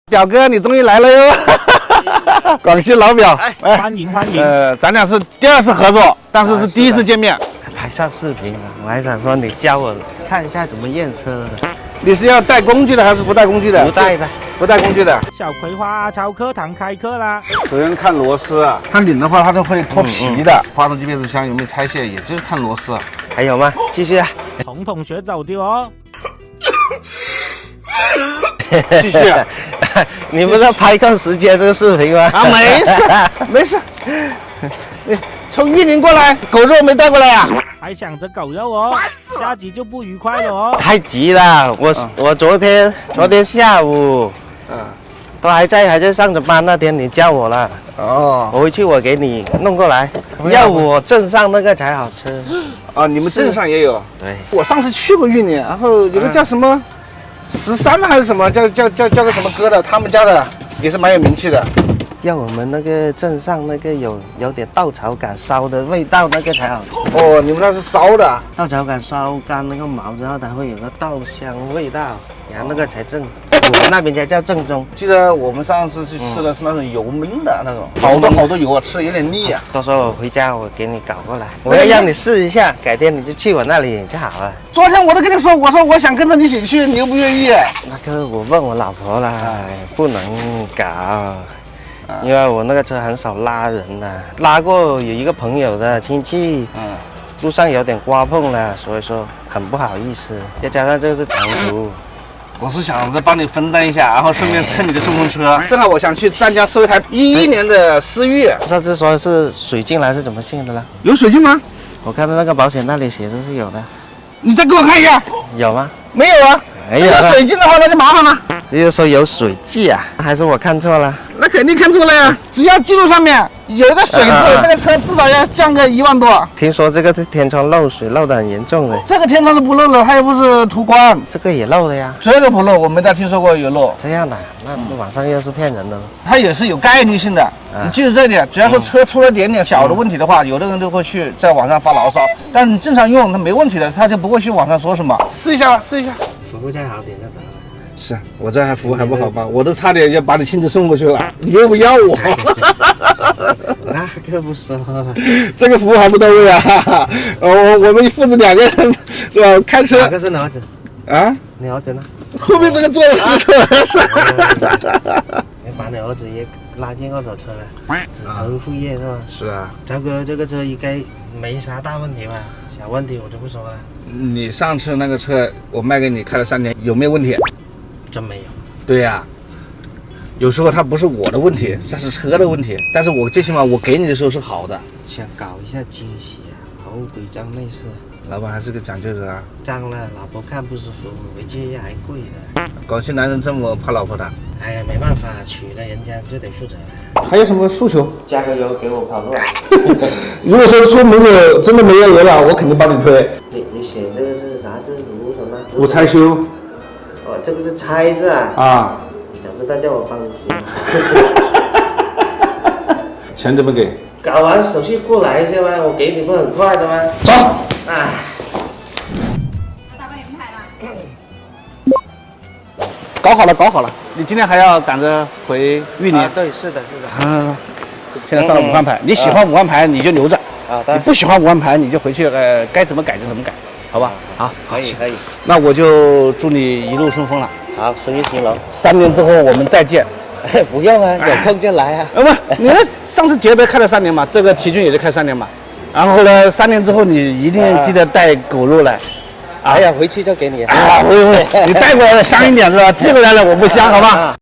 表哥，你终于来了哟！广西老表，哎，欢迎欢迎。咱俩是第二次合作，但是是第一次见面。还上视频啊？我还想说你教我看一下怎么验车的。你是要带工具的还是不带工具的？不带的，不带工具的。小葵花超课堂开课啦！首先看螺丝啊，它拧的话它是会脱皮的。发动机变速箱有没有拆卸，也就是看螺丝。还有吗？继续啊。统统学走丢哦。继续。你不是拍够时间这个视频吗？啊，没事没事。你从玉林过来，狗肉没带过来呀？还想着狗肉哦，下集就不愉快了哦。太急了，我昨天下午，都还在上着班那天你叫我了。哦，我回去我给你弄过来，要我镇上那个才好吃。啊，你们镇上也有？对，我上次去过玉林，然后有个叫什么13还是什么，叫个什么哥的，他们家的也是蛮有名气的。要我们那个镇上那个有点稻草杆烧的味道，那个才好吃。哦，你们那是烧的？稻草杆烧干那个毛之后，它会有个稻香味道，然后那个才正。我们那边才叫正宗。记得我们上次去吃的是那种油焖的那种，好多油啊，吃的有点腻啊。到时候我回家我给你搞过来，我要让你试一下，改天你就去我那里就好了。昨天我都跟你说，我说我想跟着你一起去，你又不愿意。那个我问我老婆了，不能搞。因为我那个车很少拉人的，拉过有一个朋友的亲戚，路上有点刮碰了，所以说很不好意思，再加上这个是长途。我是想着帮你分担一下，然后顺便蹭你的顺风车。正好我想去湛江收一台11年的思域。上次说是水进来是怎么进的呢？有水进吗？我看到那个保险那里写着是有的。你再给我看一下。有吗？没有啊。没有。这个水进的话那就麻烦了。你就说有水迹啊？还是我看错了？那肯定看错了呀！只要记录上面有一个水字，这个车至少要降个1万多。听说这个天窗漏水漏得很严重的。这个天窗是不漏的，它又不是途观。这个也漏了呀？这个不漏，我没大听说过有漏。这样的，那网上又是骗人的。它也是有概率性的，你记住这一点。只要说车出了点小的问题的话，有的人就会去在网上发牢骚，但你正常用它没问题的，他就不会去网上说什么。试一下吧，试一下。服务再好点就得了。是我这还服务还不好吧？我都差点就把你亲自送过去了，你又不要我。那可不说，这个服务还不到位啊！我们父子2个人是吧？开车。哪个是你儿子？啊？你儿子呢？后面这个坐的是我儿子。你把你儿子也拉进二手车了，子承父业是吧？是啊。赵哥，这个车应该没啥大问题吧？小问题我就不说了。你上次那个车我卖给你开了3年，有没有问题？真没有。对呀，有时候它不是我的问题，它是车的问题。但是我最起码我给你的时候是好的。想搞一下惊喜啊，后规章内饰。老板还是个讲究的啊。脏了，老婆看不舒服，回去还贵的。广西男人这么怕老婆的？哎呀，没办法，娶了人家就得负责。还有什么诉求？加个油给我跑路。如果说出门口真的没有油了，我肯定帮你推。你写这个是啥字？无什么？无拆修。哦，这个是拆字啊！啊，早知道叫我帮你写。钱怎么给？搞完手续过来一下吗？我给你不很快的吗？走。哎。搞好了！你今天还要赶着回玉林？对，是的。现在上了5万牌，你喜欢5万牌你就留着，你不喜欢5万牌你就回去，该怎么改就怎么改。好吧，好，可以。那我就祝你一路顺风了。好，生意兴隆。3年之后我们再见。不用啊，有空就来啊。不，你上次捷德开了3年嘛，这个奇骏也就开3年嘛。然后呢，3年之后你一定记得带狗肉来。哎呀，回去就给你。不用，你带过来的香一点是吧？寄过来了我不香，好吧？